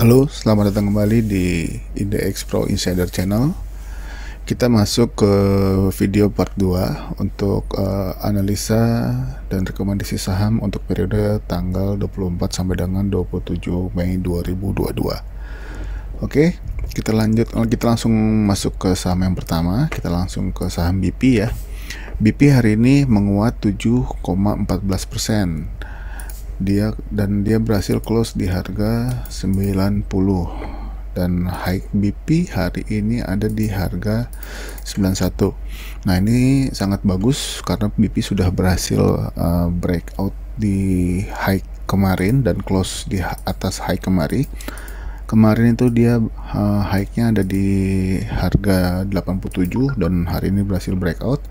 Halo, selamat datang kembali di IDX Pro Insider Channel. Kita masuk ke video part 2 untuk analisa dan rekomendasi saham untuk periode tanggal 24 sampai dengan 27 Mei 2022. Oke, kita langsung masuk ke saham yang pertama. Kita langsung ke saham BP ya. BP hari ini menguat 7,14%. Dia berhasil close di harga 90 dan high BP hari ini ada di harga 91. Nah, ini sangat bagus karena BP sudah berhasil breakout di high kemarin dan close di atas high kemarin. Kemarin itu dia high-nya ada di harga 87 dan hari ini berhasil breakout.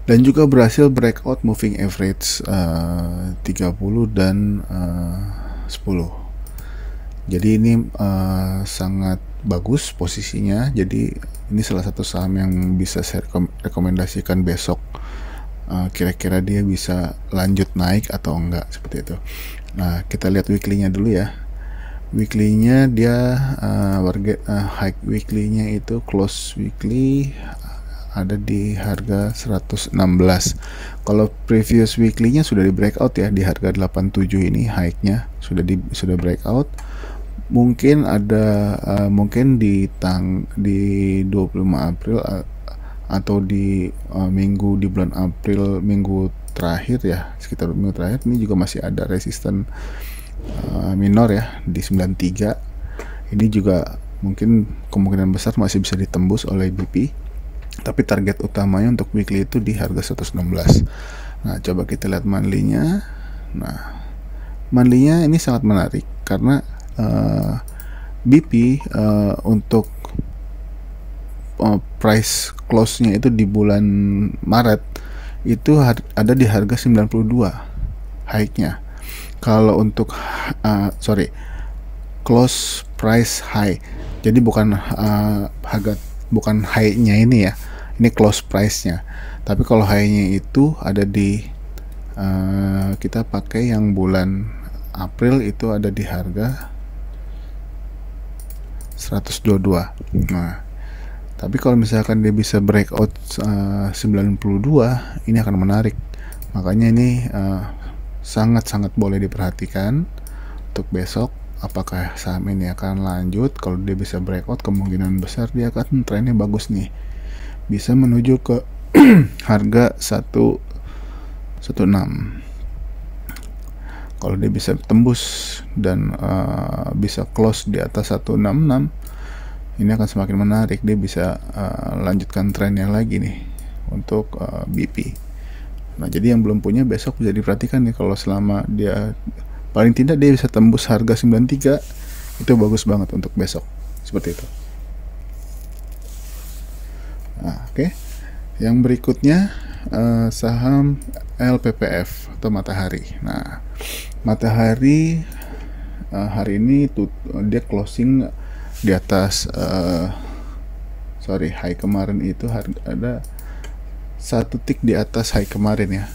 Dan juga berhasil breakout moving average 30 dan 10. Jadi ini sangat bagus posisinya. Jadi ini salah satu saham yang bisa saya rekomendasikan besok. Kira-kira dia bisa lanjut naik atau enggak, seperti itu. Nah, kita lihat weekly-nya dulu ya. Weekly-nya dia high weekly-nya itu close weekly ada di harga 116. Kalau previous weekly-nya sudah di breakout ya di harga 87, ini high-nya sudah breakout. Mungkin ada mungkin di 25 April atau di di bulan April, minggu terakhir ya, sekitar minggu terakhir ini juga masih ada resisten minor ya di 93. Ini juga mungkin kemungkinan besar masih bisa ditembus oleh BP. Tapi target utamanya untuk weekly itu di harga 116. Nah, coba kita lihat monthly-nya. Nah, monthly-nya ini sangat menarik karena BP untuk price close-nya itu di bulan Maret itu ada di harga 92 high-nya. Kalau untuk close price high. Jadi bukan bukan high-nya ini ya, ini close price-nya. Tapi kalau high-nya itu ada di kita pakai yang bulan April itu ada di harga 122. Nah, tapi kalau misalkan dia bisa breakout 92, ini akan menarik. Makanya ini sangat-sangat boleh diperhatikan untuk besok. Apakah saham ini akan lanjut? Kalau dia bisa breakout, kemungkinan besar dia akan trennya bagus nih, bisa menuju ke harga 116. Kalau dia bisa tembus dan bisa close di atas 166, ini akan semakin menarik. Dia bisa lanjutkan trennya lagi nih untuk BP. Nah, jadi yang belum punya besok bisa diperhatikan nih, kalau selama dia paling tidak dia bisa tembus harga 93, itu bagus banget untuk besok, seperti itu. Nah, oke. Yang berikutnya saham LPPF atau Matahari. Nah, Matahari hari ini dia closing di atas high kemarin itu ada satu tick di atas high kemarin ya.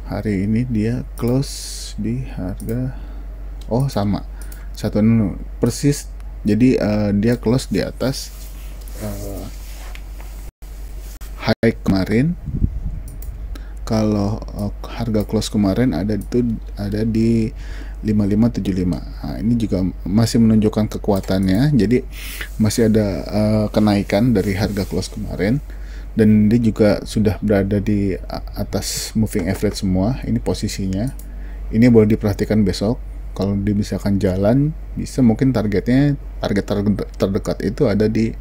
Hari ini dia close di harga sama 1 persis. Jadi dia close di atas high kemarin. Kalau harga close kemarin ada di 5575. Nah, ini juga masih menunjukkan kekuatannya. Jadi masih ada kenaikan dari harga close kemarin. Dan dia juga sudah berada di atas moving average semua. Ini posisinya. Ini boleh diperhatikan besok. Kalau dia misalkan jalan, bisa mungkin target terdekat itu ada di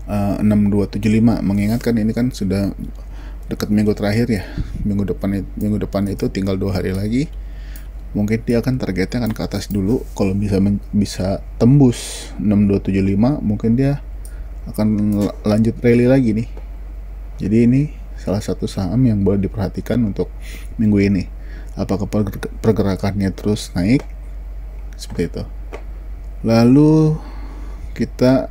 6275. Mengingatkan ini kan sudah dekat minggu terakhir ya. Minggu depan itu tinggal 2 hari lagi. Mungkin dia akan targetnya akan ke atas dulu. Kalau bisa tembus 6275, mungkin dia akan lanjut rally lagi nih. Jadi ini salah satu saham yang boleh diperhatikan untuk minggu ini. Apakah pergerakannya terus naik, seperti itu. Lalu kita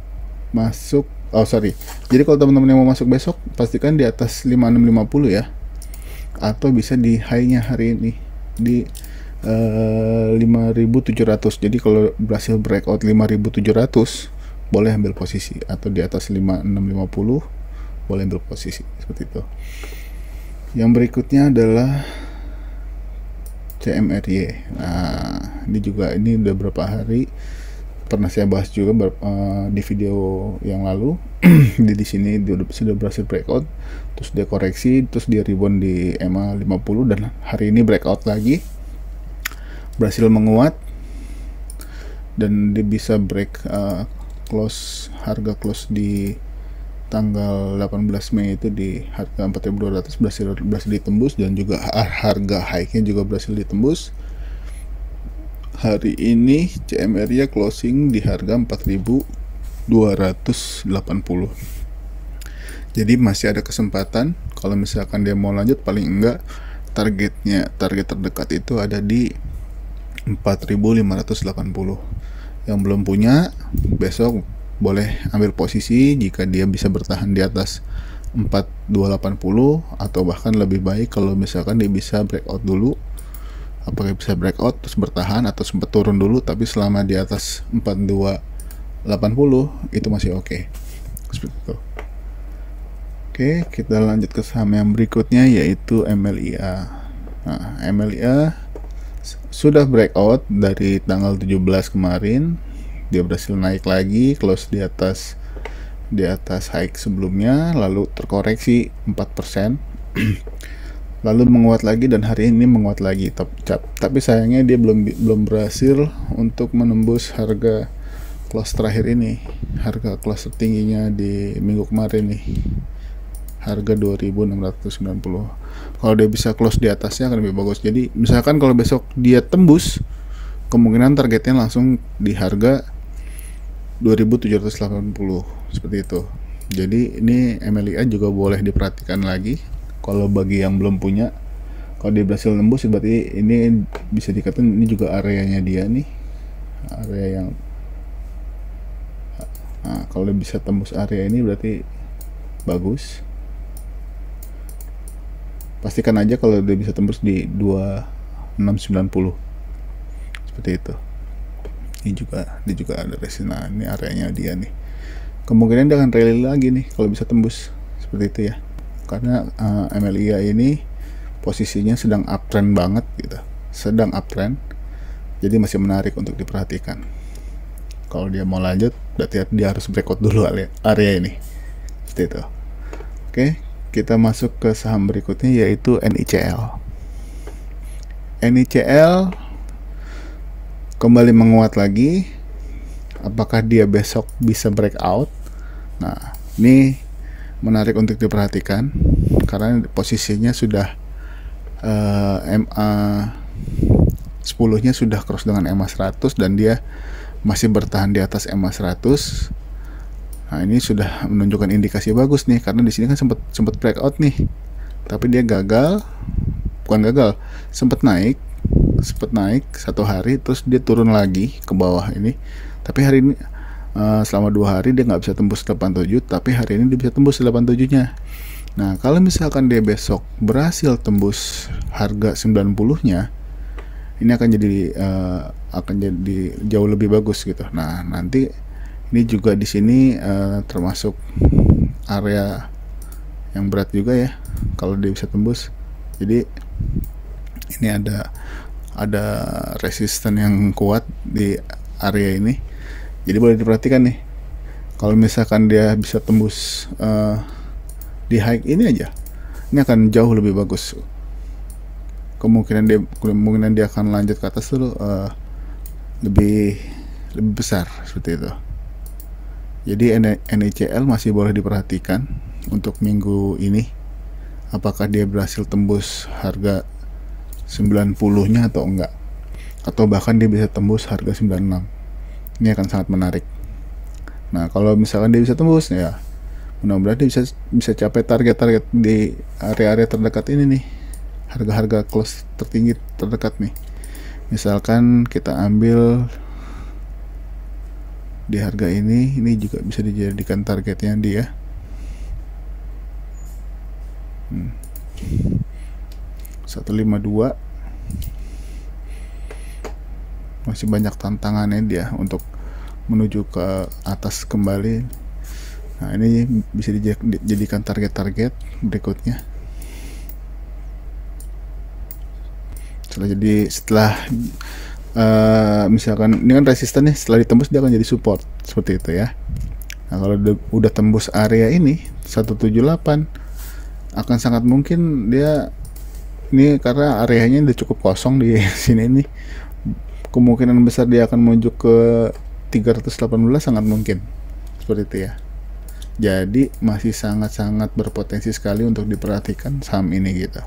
masuk jadi kalau teman-teman yang mau masuk besok, pastikan di atas 5650 ya, atau bisa di high-nya hari ini di 5.700. Jadi kalau berhasil breakout 5.700 boleh ambil posisi, atau di atas 5650 boleh ambil posisi, seperti itu. Yang berikutnya adalah CMRY. Nah, ini udah berapa hari pernah saya bahas juga di video yang lalu. di sini sudah berhasil breakout, terus dia koreksi, terus dia rebound di EMA 50, dan hari ini breakout lagi, berhasil menguat, dan dia bisa break harga close di tanggal 18 Mei itu di harga 4.200 berhasil ditembus, dan juga harga high-nya juga berhasil ditembus. Hari ini CMR-nya closing di harga 4.280. Jadi masih ada kesempatan kalau misalkan dia mau lanjut. Paling enggak target terdekat itu ada di 4.580. Yang belum punya, besok boleh ambil posisi jika dia bisa bertahan di atas 4.280, atau bahkan lebih baik kalau misalkan dia bisa breakout dulu. Apakah bisa breakout terus bertahan, atau sempat turun dulu tapi selama di atas 4.280 itu masih oke. Seperti itu. Oke, kita lanjut ke saham yang berikutnya, yaitu MLIA. Nah, MLIA sudah breakout dari tanggal 17 kemarin. Dia berhasil naik lagi, close di atas high sebelumnya, lalu terkoreksi 4%. Lalu menguat lagi, dan hari ini menguat lagi. Tapi sayangnya dia belum berhasil untuk menembus harga close terakhir ini. Harga close tertingginya di minggu kemarin nih, harga 2.690. Kalau dia bisa close di atasnya akan lebih bagus. Jadi misalkan kalau besok dia tembus, kemungkinan targetnya langsung di harga 2.780, seperti itu. Jadi ini MLIA juga boleh diperhatikan lagi kalau bagi yang belum punya. Kalau dia berhasil nembus, berarti ini bisa dikatakan ini juga areanya dia nih, area yang kalau dia bisa tembus area ini berarti bagus. Pastikan aja kalau dia bisa tembus di 2690, seperti itu. Ini juga ada resistance. Ini areanya dia nih. Kemungkinan dia akan rally lagi nih kalau bisa tembus, seperti itu ya. Karena MLIA ini posisinya sedang uptrend banget gitu, sedang uptrend. Jadi masih menarik untuk diperhatikan. Kalau dia mau lanjut, berarti dia harus breakout dulu area ini, seperti itu. Oke, kita masuk ke saham berikutnya, yaitu NICL. NICL kembali menguat lagi. Apakah dia besok bisa breakout? Nah, ini menarik untuk diperhatikan karena posisinya sudah MA 10-nya sudah cross dengan MA 100, dan dia masih bertahan di atas MA 100. Nah, ini sudah menunjukkan indikasi bagus nih, karena di sini kan sempat breakout nih, tapi dia sempat naik satu hari, terus dia turun lagi ke bawah ini. Tapi hari ini selama 2 hari dia nggak bisa tembus 87, tapi hari ini dia bisa tembus 87-nya. Nah, kalau misalkan dia besok berhasil tembus harga 90-nya, ini akan jadi jauh lebih bagus gitu. Nah, nanti ini juga di sini termasuk area yang berat juga ya kalau dia bisa tembus. Jadi ini ada resisten yang kuat di area ini. Jadi boleh diperhatikan nih, kalau misalkan dia bisa tembus di high ini aja, ini akan jauh lebih bagus. Kemungkinan dia akan lanjut ke atas tuh lebih besar, seperti itu. Jadi NICL masih boleh diperhatikan untuk minggu ini, apakah dia berhasil tembus harga 90-nya atau enggak, atau bahkan dia bisa tembus harga 96. Ini akan sangat menarik. Nah, kalau misalkan dia bisa tembus, ya mudah-mudahan dia bisa capai target-target di area-area terdekat ini nih, harga-harga close tertinggi terdekat nih. Misalkan kita ambil di harga ini juga bisa dijadikan targetnya dia. 152. masih banyak tantangannya dia untuk menuju ke atas kembali. Nah, ini bisa dijadikan target-target berikutnya. Setelah misalkan ini kan resisten nih, setelah ditembus dia akan jadi support seperti itu ya. Nah, kalau udah tembus area ini 178, akan sangat mungkin dia ini, karena areanya udah cukup kosong di sini nih, kemungkinan besar dia akan menuju ke 318 sangat mungkin seperti itu ya. Jadi masih sangat-sangat berpotensi sekali untuk diperhatikan saham ini gitu.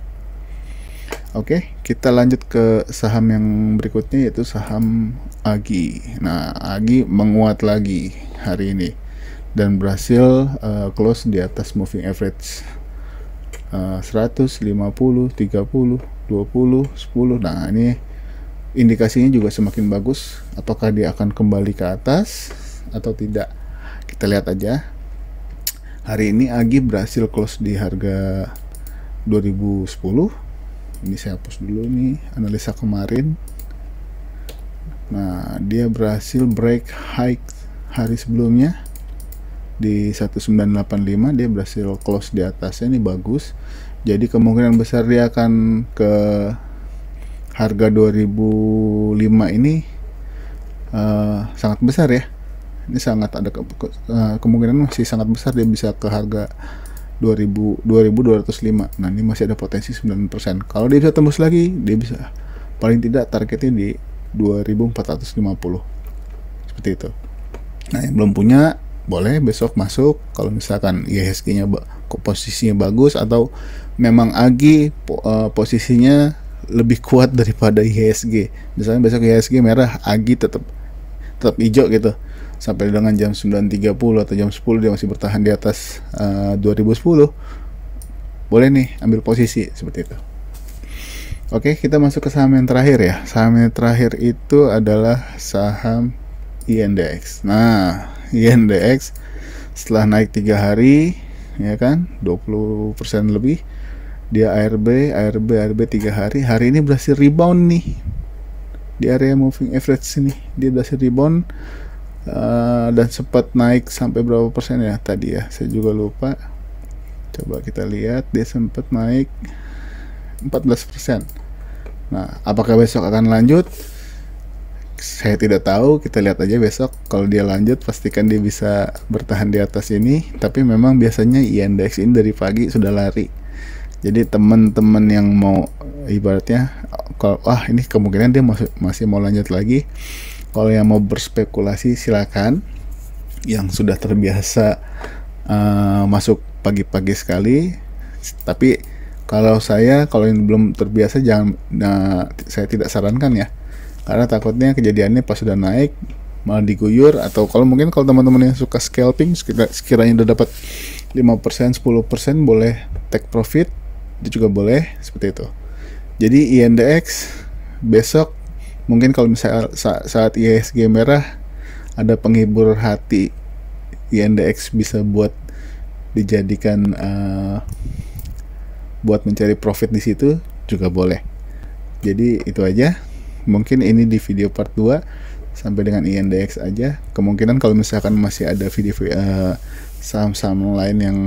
Oke, kita lanjut ke saham yang berikutnya, yaitu saham AGI. Nah, AGI menguat lagi hari ini dan berhasil close di atas moving average 100, 50, 30, 20, 10. Nah, ini indikasinya juga semakin bagus. Apakah dia akan kembali ke atas atau tidak? Kita lihat aja. Hari ini AGI berhasil close di harga 2010. Ini saya hapus dulu nih analisa kemarin. Nah, dia berhasil break high hari sebelumnya di 1985. Dia berhasil close di atasnya, ini bagus. Jadi kemungkinan besar dia akan ke harga 2005 ini sangat besar ya. Ini sangat ada kemungkinan masih sangat besar dia bisa ke harga 2205. Nah, ini masih ada potensi 9%. Kalau dia bisa tembus lagi, dia bisa paling tidak targetnya di 2450 seperti itu. Nah, yang belum punya boleh besok masuk kalau misalkan IHSG nya posisinya bagus, atau memang AGI posisinya lebih kuat daripada IHSG. Misalnya besok IHSG merah, AGI tetap hijau gitu, sampai dengan jam 9.30 atau jam 10 dia masih bertahan di atas 2010, boleh nih ambil posisi seperti itu. Oke, kita masuk ke saham yang terakhir ya. Saham yang terakhir itu adalah saham INDX. Nah, INDX setelah naik 3 hari ya kan, 20% lebih, dia ARB 3 hari. Hari ini berhasil rebound nih di area moving average sini. Dia berhasil rebound dan sempat naik sampai berapa persen ya tadi ya, saya juga lupa. Coba kita lihat, dia sempat naik 14%. Nah, apakah besok akan lanjut? Saya tidak tahu, kita lihat aja besok. Kalau dia lanjut, pastikan dia bisa bertahan di atas ini. Tapi memang biasanya INDX ini dari pagi sudah lari. Jadi teman-teman yang mau ibaratnya, kalau ini kemungkinan dia masih mau lanjut lagi. Kalau yang mau berspekulasi silakan. Yang sudah terbiasa masuk pagi-pagi sekali. Tapi kalau yang belum terbiasa jangan, saya tidak sarankan ya. Karena takutnya kejadiannya pas sudah naik malah diguyur, atau kalau teman-teman yang suka scalping, sekiranya udah dapat 5%, 10% boleh take profit, itu juga boleh seperti itu. Jadi INDX besok mungkin kalau misalnya saat IHSG merah ada penghibur hati, INDX bisa buat dijadikan buat mencari profit di situ juga boleh. Jadi itu aja. Mungkin ini di video part 2 sampai dengan INDX aja. Kemungkinan kalau misalkan masih ada video saham-saham lain yang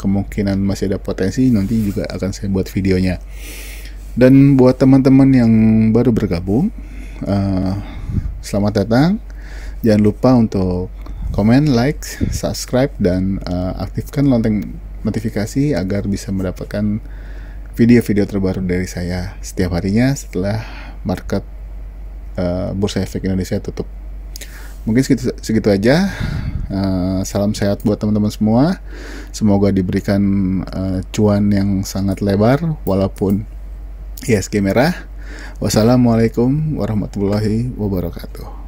kemungkinan masih ada potensi, nanti juga akan saya buat videonya. Dan buat teman-teman yang baru bergabung, selamat datang. Jangan lupa untuk komen, like, subscribe, dan aktifkan lonceng notifikasi agar bisa mendapatkan video-video terbaru dari saya setiap harinya setelah market Bursa Efek Indonesia tutup. Mungkin segitu aja. Salam sehat buat teman-teman semua. Semoga diberikan cuan yang sangat lebar walaupun IHSG merah. Wassalamualaikum warahmatullahi wabarakatuh.